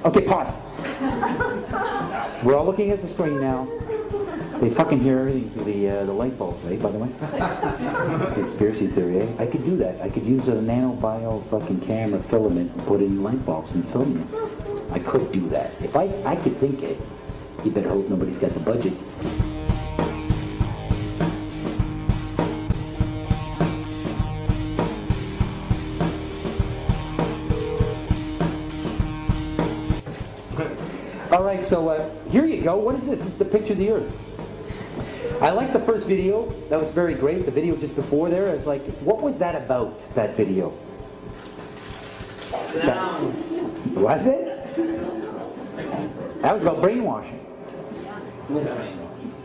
Okay, pause. We're all looking at the screen now. They fucking hear everything through the light bulbs, eh, by the way? Conspiracy theory, eh? I could do that. I could use a nanobio fucking camera filament and put it in light bulbs and film it. I could do that. If I could think it, you better hope nobody's got the budget. All right, so here you go. What is this? This is the picture of the Earth. I like the first video. That was very great. The video just before there, it's like, what was that about, that video? Was it? That was about brainwashing.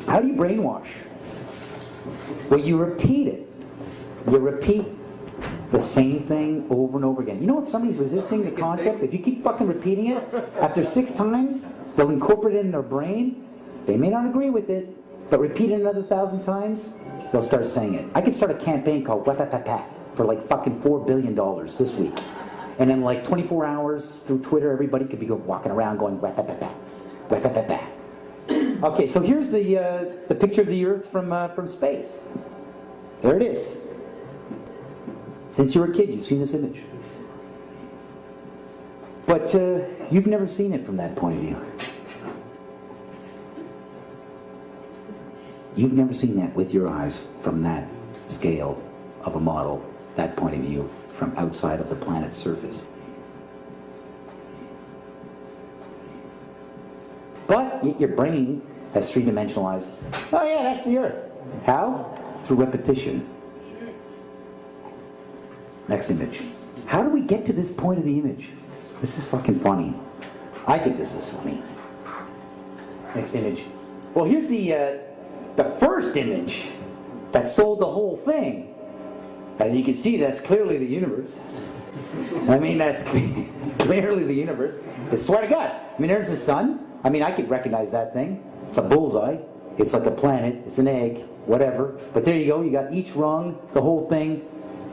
How do you brainwash? Well, you repeat it. You repeat the same thing over and over again. You know, if somebody's resisting the concept, if you keep fucking repeating it, after 6 times, they'll incorporate it in their brain. They may not agree with it, but repeat it another 1,000 times, they'll start saying it. I could start a campaign called WFFF for like fucking $4 billion this week. And in like 24 hours through Twitter, everybody could be walking around going WFFF, WFFF. Okay, so here's the picture of the Earth from space. There it is. Since you were a kid, you've seen this image. But you've never seen it from that point of view. You've never seen that with your eyes from that scale of a model, that point of view, from outside of the planet's surface. But yet your brain has three-dimensionalized, oh yeah, that's the Earth. How? Through repetition. Next image. How do we get to this point of the image? This is fucking funny. I think this is funny. Next image. Well, here's the first image that sold the whole thing. As you can see, that's clearly the universe. I mean, that's clearly the universe. I swear to God. I mean, there's the sun. I mean, I could recognize that thing. It's a bullseye. It's like a planet. It's an egg. Whatever. But there you go. You got each rung, the whole thing.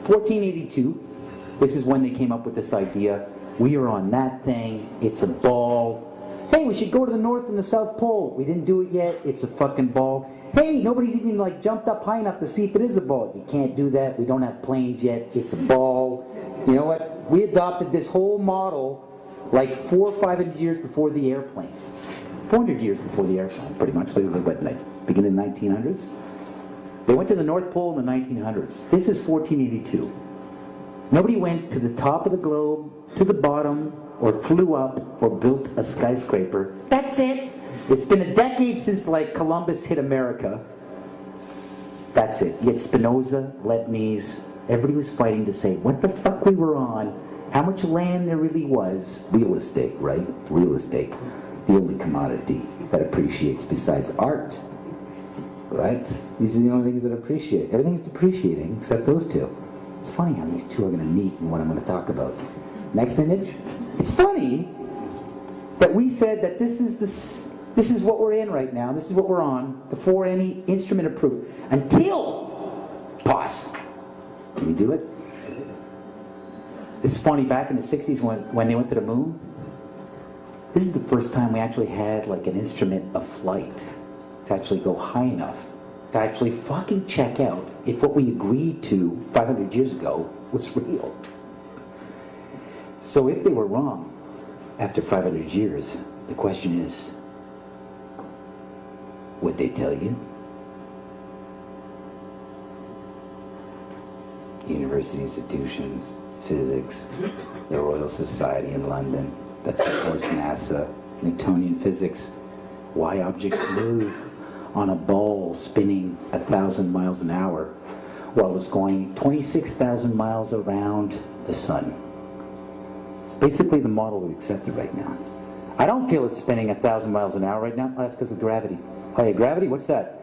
1482. This is when they came up with this idea. We are on that thing. It's a ball. Hey, we should go to the North and the South Pole. We didn't do it yet. It's a fucking ball. Hey, nobody's even like jumped up high enough to see if it is a ball. You can't do that. We don't have planes yet. It's a ball. You know what? We adopted this whole model like 400 or 500 years before the airplane. 400 years before the airplane, pretty much. It was like, what, like beginning of the 1900s? They went to the North Pole in the 1900s. This is 1482. Nobody went to the top of the globe, to the bottom, or flew up, or built a skyscraper. That's it. It's been a decade since like Columbus hit America. That's it. You had Spinoza, Leibniz, everybody was fighting to say what the fuck we were on, how much land there really was. Real estate, right? Real estate. The only commodity that appreciates besides art. Right? These are the only things that appreciate. Everything's depreciating except those two. It's funny how these two are going to meet and what I'm going to talk about. Next image. It's funny that we said that this is what we're in right now. This is what we're on before any instrument of proof. Until, pause. Can you do it? This is funny. Back in the 60s when they went to the moon, this is the first time we actually had like an instrument of flight to actually go high enough to actually fucking check out if what we agreed to 500 years ago was real. So if they were wrong after 500 years, the question is, would they tell you? University institutions, physics, the Royal Society in London, that's of course NASA, Newtonian physics, why objects move on a ball spinning 1,000 miles an hour while it's going 26,000 miles around the sun. It's basically the model we accepted right now. I don't feel it's spinning 1,000 miles an hour right now. Oh, that's because of gravity. Oh yeah, gravity? What's that?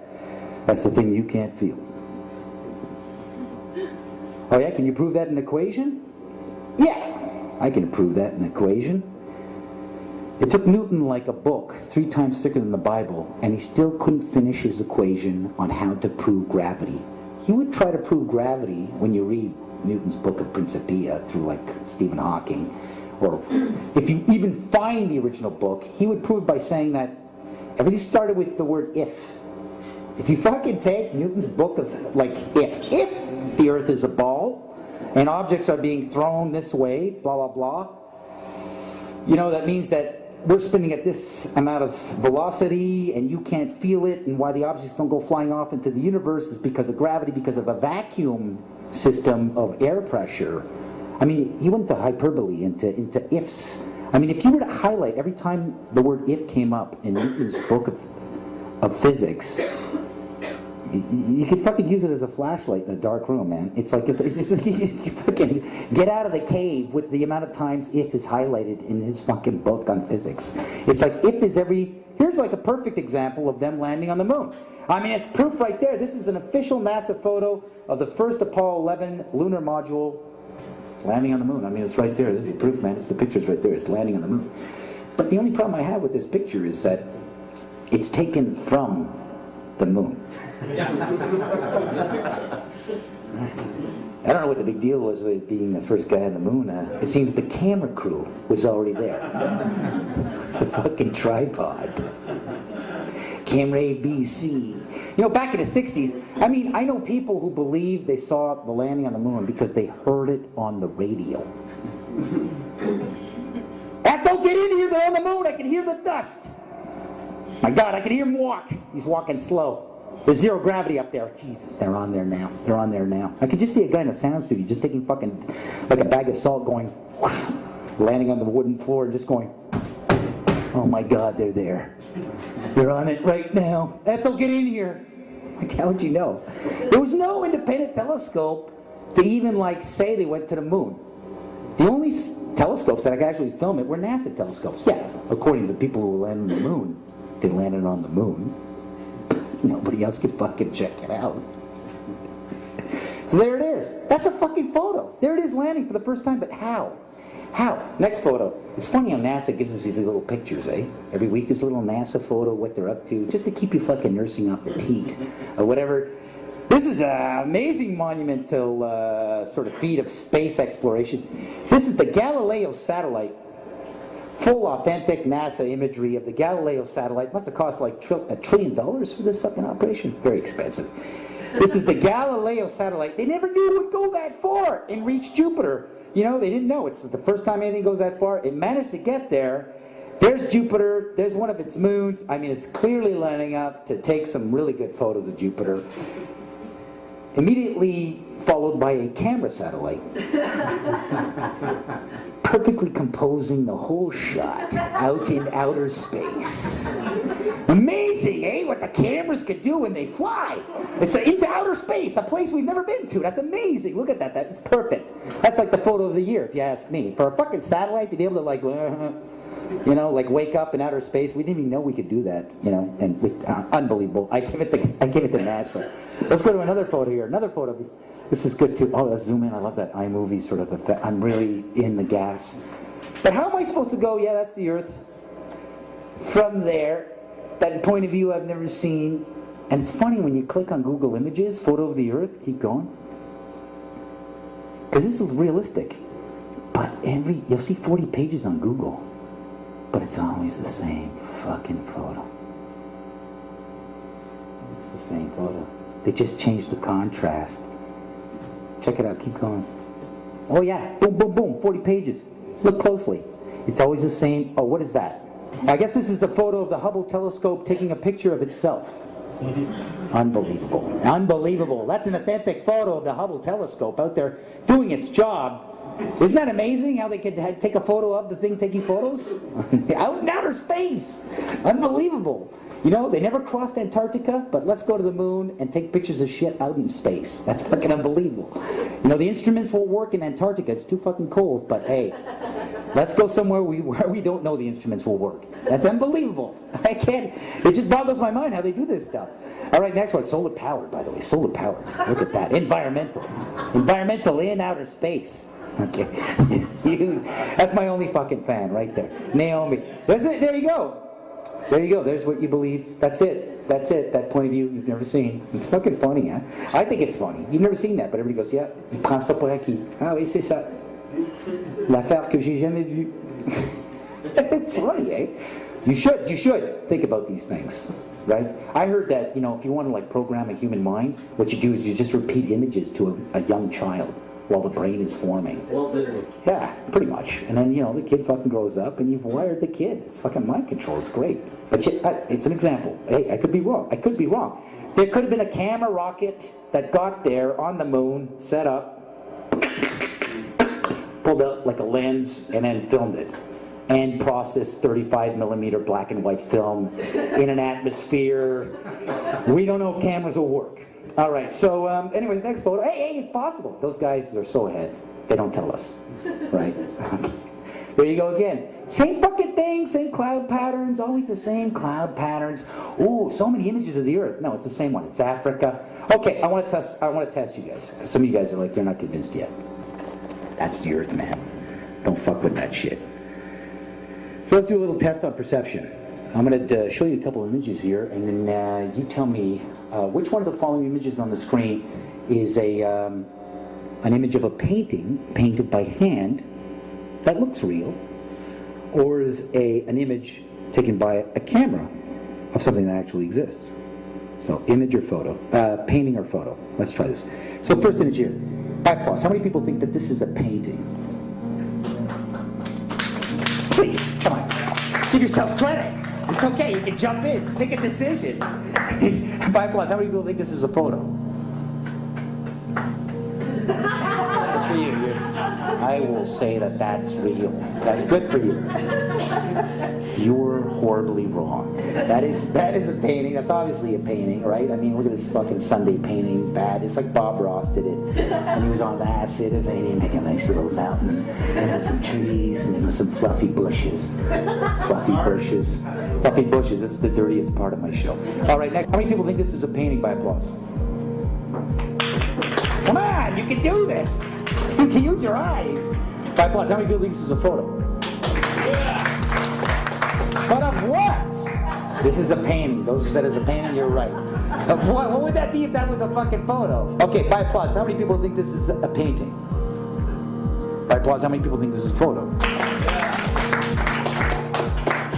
That's the thing you can't feel. Oh yeah, can you prove that in an equation? Yeah, I can prove that in an equation. It took Newton like a book 3 times thicker than the Bible, and he still couldn't finish his equation on how to prove gravity. He would try to prove gravity when you read Newton's book of Principia through like Stephen Hawking, or if you even find the original book, he would prove by saying that everything started with the word if. If you fucking take Newton's book of, like, if the earth is a ball and objects are being thrown this way, blah, blah, blah, you know, that means that we're spinning at this amount of velocity and you can't feel it, and why the objects don't go flying off into the universe is because of gravity, because of a vacuum system of air pressure. I mean, he went into hyperbole, into ifs. I mean, if you were to highlight every time the word if came up in Newton's book of physics, you could fucking use it as a flashlight in a dark room, man. It's like, it's like you fucking get out of the cave with the amount of times if is highlighted in his fucking book on physics. It's like if is here's like a perfect example of them landing on the moon. I mean, it's proof right there. This is an official NASA photo of the first Apollo 11 lunar module landing on the moon. I mean, it's right there. This is proof, man. It's the picture's right there. It's landing on the moon. But the only problem I have with this picture is that it's taken from the moon. I don't know what the big deal was with being the first guy on the moon. It seems the camera crew was already there. The fucking tripod. Camera A, B, C. You know, back in the 60s, I mean, I know people who believe they saw the landing on the moon because they heard it on the radio. Don't get in here, they're on the moon, I can hear the dust. My God, I can hear him walk. He's walking slow. There's zero gravity up there. Jesus, they're on there now. They're on there now. I could just see a guy in a sound studio just taking fucking, like a bag of salt going, landing on the wooden floor and just going, oh my God, they're there. They're on it right now. Ethel, get in here. Like, how would you know? There was no independent telescope to even, like, say they went to the moon. The only telescopes that I could actually film it were NASA telescopes. Yeah, according to the people who landed on the moon, they landed on the moon. Nobody else could fucking check it out. So there it is. That's a fucking photo. There it is landing for the first time, but how? How? Next photo. It's funny how NASA gives us these little pictures, eh? Every week there's a little NASA photo, what they're up to, just to keep you fucking nursing off the teat or whatever. This is an amazing monumental sort of feat of space exploration. This is the Galileo satellite. Full authentic NASA imagery of the Galileo satellite. Must have cost like $1 trillion for this fucking operation. Very expensive. This is the Galileo satellite. They never knew it would go that far and reach Jupiter. You know, they didn't know. It's the first time anything goes that far. It managed to get there. There's Jupiter. There's one of its moons. I mean, it's clearly lining up to take some really good photos of Jupiter. Immediately followed by a camera satellite. Perfectly composing the whole shot out in outer space. Amazing, eh? What the cameras could do when they fly. It's into outer space, a place we've never been to. That's amazing. Look at that. That's perfect. That's like the photo of the year, if you ask me. For a fucking satellite to be able to, like, you know, like wake up in outer space. We didn't even know we could do that, you know, and unbelievable. I give it to NASA. Let's go to another photo here. Another photo. This is good too. Oh, let's zoom in. I love that iMovie sort of effect. I'm really in the gas. But how am I supposed to go? Yeah, that's the Earth. From there, that point of view I've never seen. And it's funny when you click on Google Images, photo of the Earth. Keep going. Because this is realistic. But you'll see 40 pages on Google. But it's always the same fucking photo. It's the same photo. They just changed the contrast. Check it out, keep going. Oh yeah, boom, boom, boom, 40 pages. Look closely. It's always the same. Oh, what is that? I guess this is a photo of the Hubble telescope taking a picture of itself. Unbelievable. Unbelievable. That's an authentic photo of the Hubble telescope out there doing its job. Isn't that amazing how they could take a photo of the thing taking photos? Out in outer space. Unbelievable. You know, they never crossed Antarctica, but let's go to the moon and take pictures of shit out in space. That's fucking unbelievable. You know, the instruments won't work in Antarctica. It's too fucking cold, but hey, let's go somewhere where we don't know the instruments will work. That's unbelievable. I can't, it just boggles my mind how they do this stuff. All right, next one, solar powered, by the way, solar powered. Look at that, environmental. Environmental in outer space. Okay, that's my only fucking fan right there. Naomi, that's it, there you go. There you go, there's what you believe. That's it, that point of view you've never seen. It's fucking funny, huh? I think it's funny. You've never seen that, but everybody goes, yeah, il prend ça pour acquis. Ah oui, c'est ça. L'affaire que j'ai jamais vue. It's funny, eh? You should think about these things, right? I heard that, you know, if you want to like program a human mind, what you do is you just repeat images to a young child while the brain is forming. Well, Yeah, pretty much. And then, you know, the kid fucking grows up and you've wired the kid. It's fucking mind control. It's great. But it's an example. Hey, I could be wrong. There could have been a camera rocket that got there on the moon, set up, pulled out like a lens, and then filmed it. And processed 35mm black and white film in an atmosphere. We don't know if cameras will work. All right, so anyways, next photo. Hey, it's possible. Those guys are so ahead. They don't tell us, right? There you go again. Same fucking thing, same cloud patterns, always the same cloud patterns. Ooh, so many images of the Earth. No, it's the same one. It's Africa. Okay, I want to test you guys, because some of you guys are like, you're not convinced yet. That's the Earth, man. Don't fuck with that shit. So let's do a little test on perception. I'm going to show you a couple of images here, and then you tell me which one of the following images on the screen is an image of a painting painted by hand that looks real, or is an image taken by a camera of something that actually exists. So image or photo, painting or photo. Let's try this. So first image here, back plus. How many people think that this is a painting? Please, come on. Give yourselves credit. It's okay, you can jump in, take a decision. 5+, how many people think this is a photo? Good for you. I will say that that's real. That's good for you. You're horribly wrong. That is a painting. That's obviously a painting, right? I mean, look at this fucking Sunday painting. Bad. It's like Bob Ross did it. And he was on acid. It was like, he make a nice little mountain. And had some trees and some fluffy bushes. Fluffy bushes. Fluffy bushes. That's the dirtiest part of my show. All right, next. How many people think this is a painting by applause? Come on, you can do this. You can use your eyes. 5+. How many people think this is a photo? But of what? This is a painting. Those who said it's a painting, you're right. Of what? What would that be if that was a fucking photo? Okay, 5+. How many people think this is a painting? 5+. How many people think this is a photo?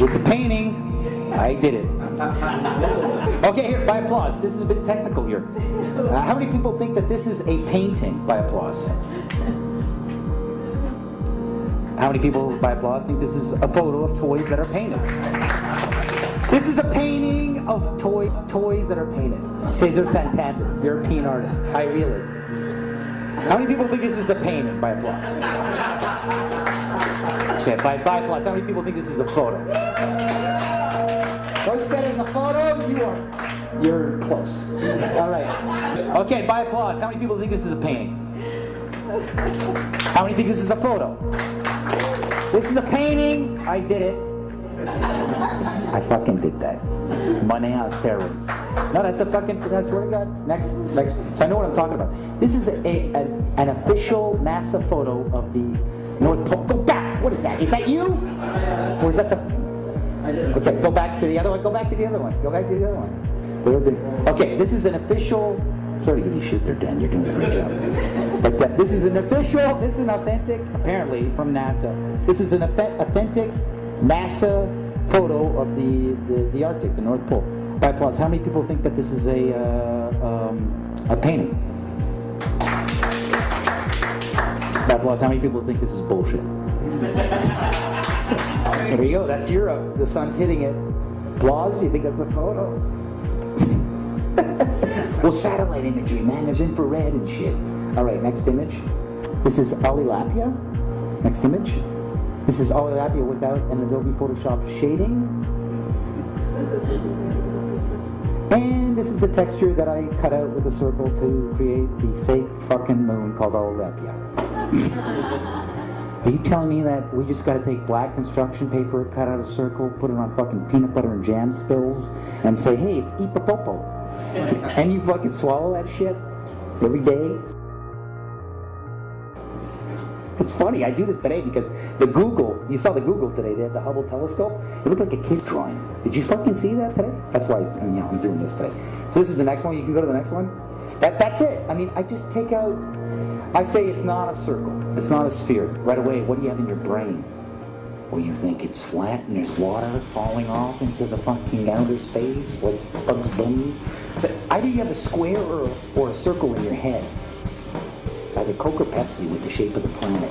It's a painting. I did it. Okay, here, by applause. This is a bit technical here. How many people think that this is a painting? By applause. How many people, by applause, think this is a photo of toys that are painted? This is a painting of toys that are painted. Cesar Santander, European artist, high realist. How many people think this is a painting? By applause. Okay, by applause. How many people think this is a photo? Those said it's a photo, you're close. All right. Okay, by applause. How many people think this is a painting? How many think this is a photo? This is a painting. I did it. I fucking did that. Money on steroids. No, that's a fucking, I swear to God. Next. So I know what I'm talking about. This is an official NASA photo of the North Pole. Go back. What is that? Is that you? Or is that the... Okay, go back to the other one. Go back to the other one. Okay, this is an official... Sorry to give you shit there, Dan. You're doing a great job. But this is an authentic, apparently, from NASA. This is an authentic NASA photo of the Arctic, the North Pole. By applause, how many people think that this is a painting? By applause, how many people think this is bullshit? There you go, that's Europe. The sun's hitting it. Applause, you think that's a photo? Well, satellite imagery, man, there's infrared and shit. All right, next image. This is Olilapia. Next image. This is Olilapia without an Adobe Photoshop shading. And this is the texture that I cut out with a circle to create the fake fucking moon called Olilapia. Are you telling me that we just gotta take black construction paper, cut out a circle, put it on fucking peanut butter and jam spills, and say, hey, it's Ipapopo? And you fucking swallow that shit every day? It's funny, I do this today because you saw the Google today, they had the Hubble telescope. It looked like a kid's drawing. Did you fucking see that today? That's why I'm doing this today. So this is the next one, you can go to the next one. That's it. I mean, I just take out, I say it's not a circle. It's not a sphere. Right away, what do you have in your brain? Well, you think it's flat and there's water falling off into the fucking outer space like Bugs Bunny? So either you have a square or a circle in your head. It's either Coke or Pepsi with the shape of the planet.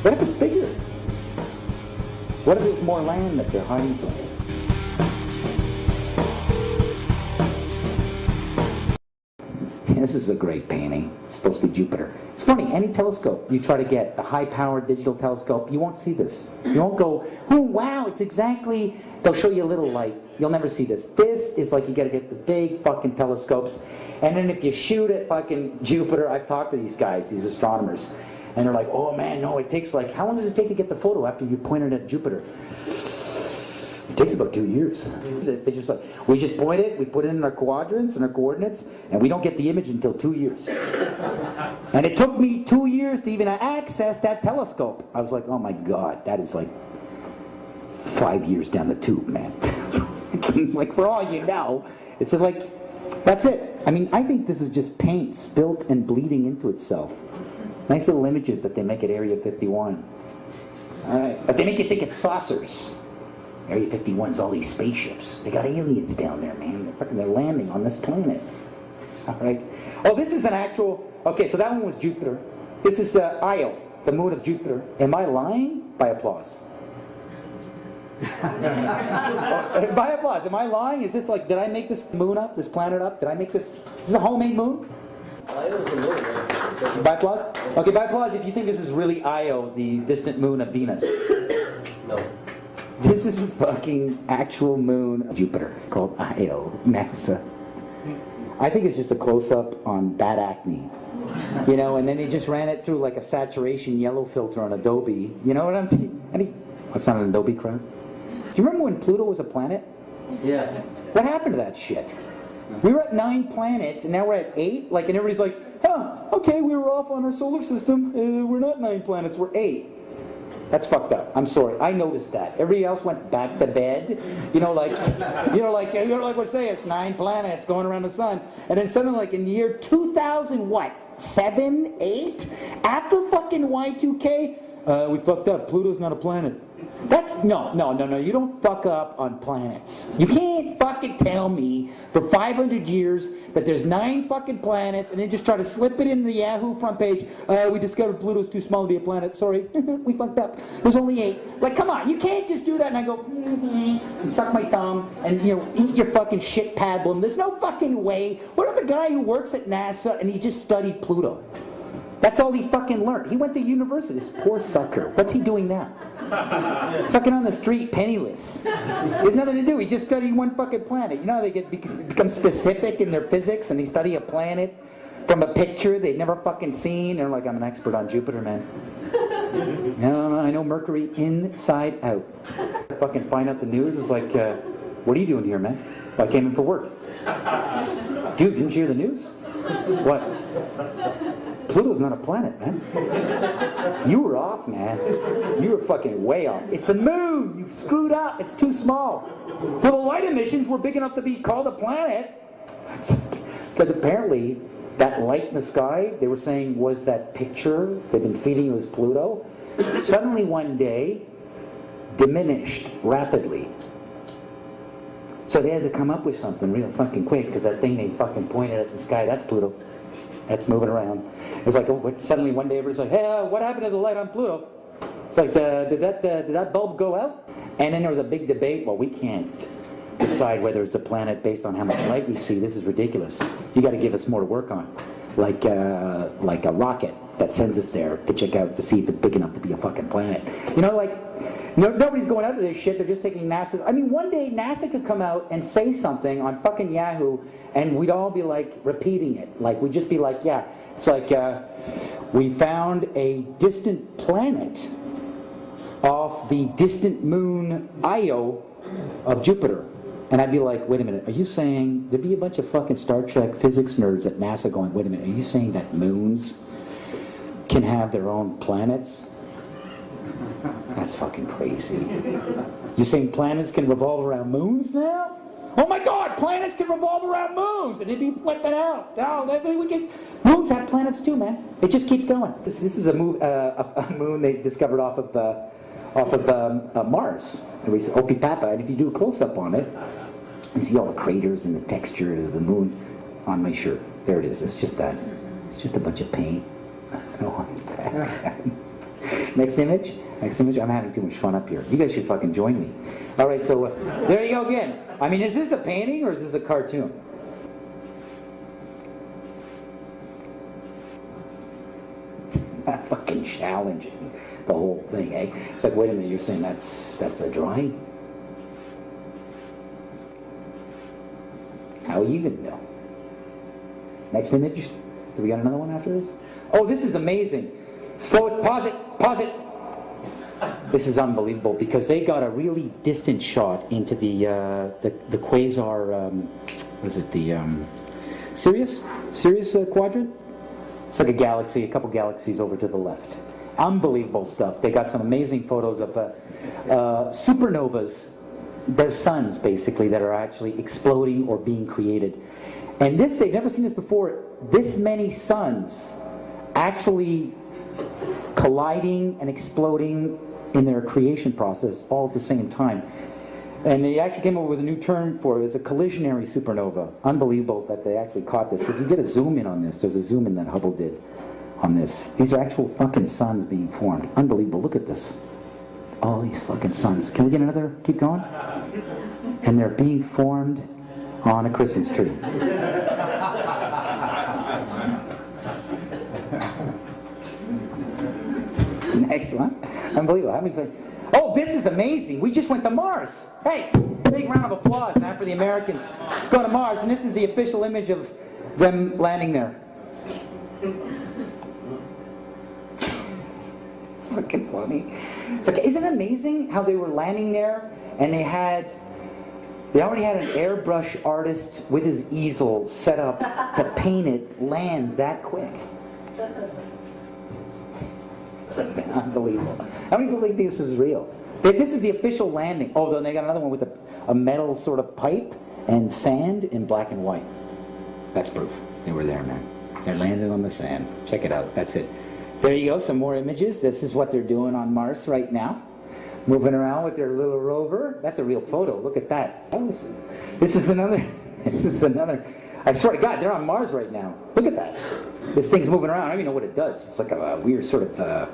What if it's bigger? What if there's more land that they're hiding from? This is a great painting. It's supposed to be Jupiter. It's funny, any telescope you try to get, the high-powered digital telescope, you won't see this. You won't go, oh wow, it's exactly, they'll show you a little light. You'll never see this. This is like you gotta get the big fucking telescopes, and then if you shoot at fucking Jupiter, I've talked to these guys, these astronomers, and they're like, oh man, no, it takes like, how long does it take to get the photo after you point it at Jupiter? It takes about 2 years. They just like, we just point it, we put it in our quadrants and our coordinates, and we don't get the image until 2 years. And it took me 2 years to even access that telescope. I was like, oh my God, that is like 5 years down the tube, man. Like for all you know, it's like, that's it. I mean, I think this is just paint spilt and bleeding into itself. Nice little images that they make at Area 51. All right, but they make you think it's saucers. Area 51's all these spaceships. They got aliens down there, man. They're landing on this planet. All right. Oh, this is an actual... Okay, so that one was Jupiter. This is Io, the moon of Jupiter. Am I lying? By applause. By applause. Am I lying? Is this like... Did I make this moon up? This planet up? Did I make this... Is this a homemade moon? By applause? Okay, by applause if you think this is really Io, the distant moon of Venus. No. This is a fucking actual moon of Jupiter called Io, NASA. I think it's just a close-up on bad acne. You know, and then they just ran it through like a saturation yellow filter on Adobe. You know what I'm saying? What's not an Adobe crowd? Do you remember when Pluto was a planet? Yeah. What happened to that shit? We were at 9 planets, and now we're at 8? Like, and everybody's like, huh, okay, we were off on our solar system. We're not 9 planets, we're 8. That's fucked up. I'm sorry. I noticed that. Everybody else went back to bed. You know, like we're saying, it's 9 planets going around the sun. And then suddenly, like in the year 2000, what? 7, 8? After fucking Y2K, we fucked up. Pluto's not a planet. That's, no. You don't fuck up on planets. You can't fucking tell me for 500 years that there's 9 fucking planets and then just try to slip it in the Yahoo front page. We discovered Pluto's too small to be a planet. Sorry, we fucked up. There's only 8. Like, come on, you can't just do that and I go, and suck my thumb and, you know, eat your fucking shit pablum. There's no fucking way. What about the guy who works at NASA and he just studied Pluto? That's all he fucking learned. He went to university, this poor sucker. What's he doing now? He's fucking on the street, penniless. He has nothing to do. He just studied one fucking planet. You know how they become specific in their physics and they study a planet from a picture they've never fucking seen? They're like, I'm an expert on Jupiter, man. No, I know Mercury inside out. Fucking find out the news. It's like, what are you doing here, man? I came in for work. Dude, didn't you hear the news? What? Pluto's not a planet, man. You were off, man. You were fucking way off. It's a moon. You screwed up. It's too small. Well, the light emissions were big enough to be called a planet. Because apparently, that light in the sky, they were saying was that picture they've been feeding you as Pluto. Suddenly one day, diminished rapidly. So they had to come up with something real fucking quick, because that thing they fucking pointed at the sky, that's Pluto. That's moving around. It's like, suddenly one day everybody's like, hey, what happened to the light on Pluto? It's like, did that bulb go out? And then there was a big debate. Well, we can't decide whether it's a planet based on how much light we see. This is ridiculous. You got to give us more to work on. Like a rocket that sends us there to check out to see if it's big enough to be a fucking planet. You know, like, nobody's going after this shit. They're just taking NASA's. I mean, one day NASA could come out and say something on fucking Yahoo, and we'd all be like repeating it. Like, we'd just be like, yeah. It's like, we found a distant planet off the distant moon Io of Jupiter. And I'd be like, wait a minute, are you saying, there'd be a bunch of fucking Star Trek physics nerds at NASA going, wait a minute, are you saying that moons can have their own planets? That's fucking crazy. You saying planets can revolve around moons now? Oh my God, planets can revolve around moons, and they'd be flipping out. Oh, moons have planets too, man. It just keeps going. This is a moon they discovered off of Mars. And we say Opie Papa, and if you do a close-up on it, you see all the craters and the texture of the moon on my shirt. There it is. It's just that. It's just a bunch of paint. Next image. Next image. I'm having too much fun up here. You guys should fucking join me. All right, so there you go again. I mean, is this a painting or is this a cartoon? Fucking challenging the whole thing, eh? It's like, wait a minute, you're saying that's a drawing? How you even know? Next image. Do we got another one after this? Oh, this is amazing. Slow it, pause it, pause it. This is unbelievable because they got a really distant shot into the quasar, what is it, the Sirius quadrant? It's like a galaxy, a couple galaxies over to the left. Unbelievable stuff. They got some amazing photos of supernovas, their suns basically, that are actually exploding or being created. And this, they've never seen this before, this many suns actually colliding and exploding in their creation process all at the same time. And they actually came up with a new term for it. It's a collisionary supernova. Unbelievable that they actually caught this. If you get a zoom in on this, there's a zoom in that Hubble did on this. These are actual fucking suns being formed. Unbelievable. Look at this. All these fucking suns. Can we get another? Keep going. And they're being formed on a Christmas tree. Next one. Unbelievable. How many? Oh, this is amazing. We just went to Mars. Hey, big round of applause now for the Americans going to Mars. And this is the official image of them landing there. It's fucking funny. It's like, isn't it amazing how they were landing there and they already had an airbrush artist with his easel set up to paint it land that quick. It's unbelievable. How many people think this is real? This is the official landing. Oh, then they got another one with a metal sort of pipe and sand in black and white. That's proof. They were there, man. They're landing on the sand. Check it out. That's it. There you go. Some more images. This is what they're doing on Mars right now. Moving around with their little rover. That's a real photo. Look at that. This is another. I swear to God, they're on Mars right now. Look at that. This thing's moving around. I don't even know what it does. It's like a weird sort of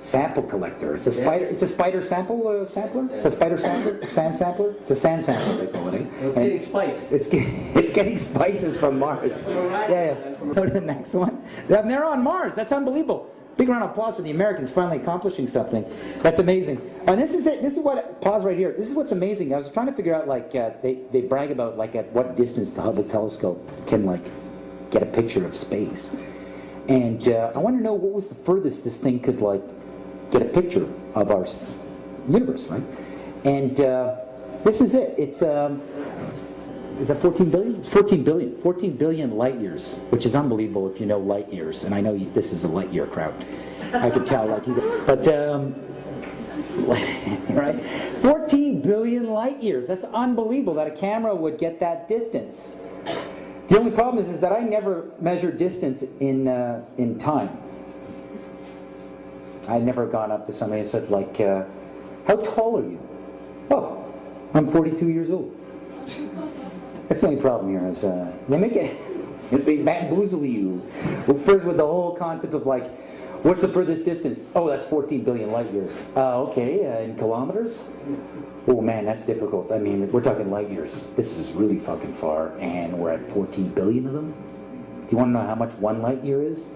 sample collector. It's a spider. It's a spider sampler. It's a spider sampler. Sand sampler. It's a sand sampler. They call it. It's getting spice. It's getting spices from Mars. Yeah. Go to the next one. They're on Mars. That's unbelievable. Big round of applause for the Americans finally accomplishing something. That's amazing. And this is it. This is what, pause right here. This is what's amazing. I was trying to figure out, like, they brag about, like, at what distance the Hubble telescope can, like, get a picture of space. And I want to know what was the furthest this thing could, like, get a picture of our universe, right? And this is it. It's, is that 14 billion? It's 14 billion. 14 billion light years, which is unbelievable if you know light years. And I know this is a light year crowd. I could tell, like you guys. But, right? 14 billion light years. That's unbelievable that a camera would get that distance. The only problem is that I never measure distance in time. I've never gone up to somebody and said, like, how tall are you? Oh, I'm 42 years old. That's the only problem here is they make it, they bamboozle you. Well, first with the whole concept of, like, what's the furthest distance? Oh, that's 14 billion light years. Okay, in kilometers? Oh man, that's difficult. I mean, we're talking light years. This is really fucking far, and we're at 14 billion of them. Do you want to know how much one light year is?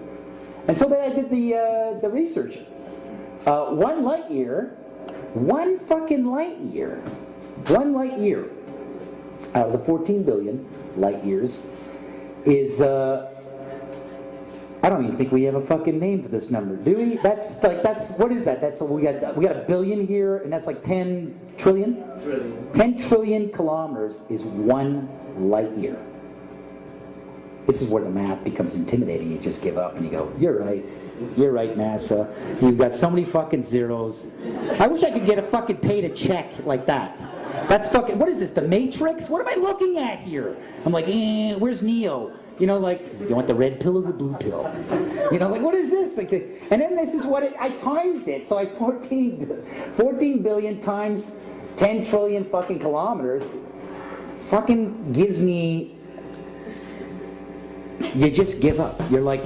And so then I did the research. One light year out of the 14 billion light years is, I don't even think we have a fucking name for this number, do we? That's what is that? That's, we got a billion here, and that's like 10 trillion? 10 trillion kilometers is one light year. This is where the math becomes intimidating. You just give up and you go, you're right, NASA. You've got so many fucking zeros. I wish I could get a fucking paid a check like that. That's fucking, what is this, the Matrix? What am I looking at here? I'm like, where's Neo? You know, like, you want the red pill or the blue pill? You know, like, what is this? Like, and then this is what I times it. So I 14 billion times 10 trillion fucking kilometers fucking gives me, you just give up. You're like,